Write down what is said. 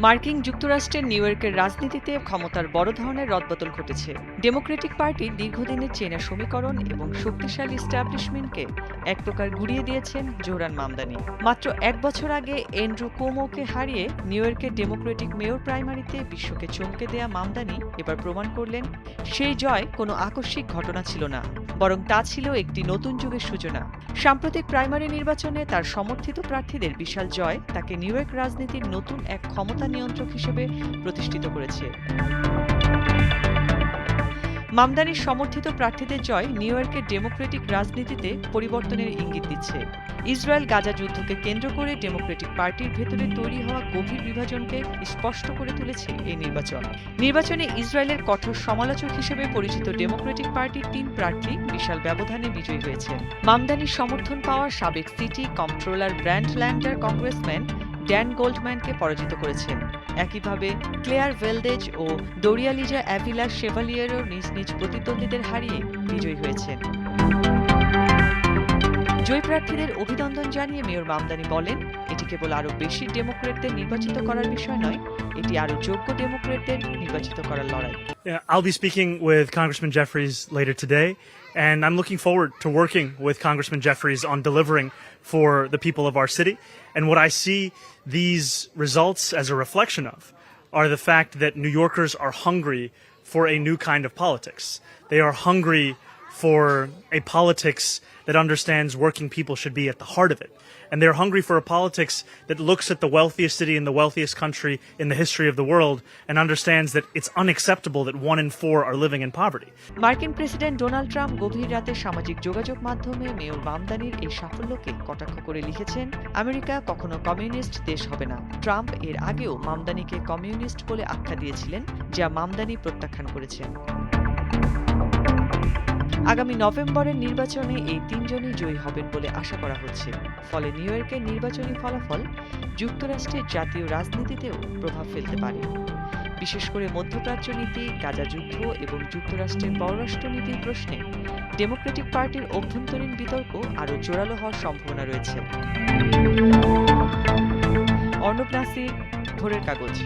মার্কিন যুক্তরাষ্ট্রের নিউ ইয়র্কের রাজনীতিতে ক্ষমতার বড় ধরনের রদবদল ঘটেছে। ডেমোক্রেটিক পার্টি দীর্ঘদিনের চেনা সমীকরণ এবং শক্তিশালী এস্টাবলিশমেন্টকে এক প্রকার গুড়িয়ে দিয়েছেন জোহরান মামদানি। মাত্র এক বছর আগে অ্যান্ড্রু কুওমোকে হারিয়ে নিউ ইয়র্কের ডেমোক্রেটিক মেয়র প্রাইমারিতে বিশ্বকে চমকে দেয়া মামদানি এবার প্রমাণ করলেন সেই জয় কোনো আকস্মিক ঘটনা ছিল না, বরং তা ছিল একটি নতুন যুগের সূচনা। সাম্প্রতিক প্রাইমারি নির্বাচনে তার সমর্থিত প্রার্থীদের বিশাল জয় তাকে নিউ ইয়র্ক রাজনীতির নতুন এক ক্ষমতা নিয়ন্ত্রক হিসেবে প্রতিষ্ঠিত করেছে। মামদানির সমর্থিত প্রার্থীদের জয় নিউ ইয়র্কের ডেমোক্রেটিক রাজনীতিতে পরিবর্তনের ইঙ্গিত দিচ্ছে। ইসরায়েল গাজা যুদ্ধকে কেন্দ্র করে ডেমোক্রেটিক পার্টির ভেতরে তৈরি হওয়া গভীর বিভাজনকে স্পষ্ট করে তুলেছে এই নির্বাচনে ইসরায়েলের কঠোর সমালোচক হিসেবে পরিচিত ডেমোক্রেটিক পার্টির ৩ প্রার্থী বিশাল ব্যবধানে বিজয়ী হয়েছেন। মামদানির সমর্থন পাওয়া সাবেক city controller Brad Lander congressman Dan গোল্ডম্যানকে পরাজিত করেছেন। একইভাবে ক্লেয়ার ভেলদেজ ও দোরিয়ালিজা অ্যাভিলা শেভালিয়েরও নিজ নিজ প্রতিদ্বন্দ্বীদের হারিয়ে বিজয়ী হয়েছেন। জয়ী প্রার্থীদের অভিনন্দন জানিয়ে মেয়র মামদানি বলেন, এটি কেবল আরও বেশি ডেমোক্রেটদের নির্বাচিত করার বিষয় নয়, এটি আরও যোগ্য ডেমোক্রেটদের নির্বাচিত করার লড়াই। I'll be speaking with Congressman Jeffries later today, and I'm looking forward to working with Congressman Jeffries on delivering for the people of our city. And what I see these results as a reflection of are the fact that New Yorkers are hungry for a new kind of politics. They are hungry for a politics that understands working people should be at the heart of it. And they're hungry for a politics that looks at the wealthiest city in the wealthiest country in the history of the world and understands that it's unacceptable that 1 in 4 are living in poverty. মার্কিন president Donald Trump গভীর রাতে সামাজিক যোগাযোগ মাধ্যমে mayor মামদানির এই সাফল্যকে কটাক্ষ করে লিখেছেন, আমেরিকা কখনো কমিউনিস্ট দেশ হবে না। ট্রাম্প এর আগেও মামদানিকে কমিউনিস্ট বলে আখ্যা দিয়েছিলেন, যা মামদানি প্রত্যাখ্যান করেছেন। আগামী নভেম্বরের নির্বাচনে এই ৩ জনই জয়ী হবেন বলে আশা করা হচ্ছে। ফলে নিউ ইয়র্কের নির্বাচনী ফলাফল যুক্তরাষ্ট্রের জাতীয় রাজনীতিতেও প্রভাব ফেলতে পারে। বিশেষ করে মধ্যপ্রাচ্য নীতি, গাজা যুদ্ধ এবং যুক্তরাষ্ট্রের পররাষ্ট্রনীতির প্রশ্নে ডেমোক্রেটিক পার্টির অভ্যন্তরীণ বিতর্ক আরও জোরালো হওয়ার সম্ভাবনা রয়েছে। অর্ণব নাসির, ভোরের কাগজ।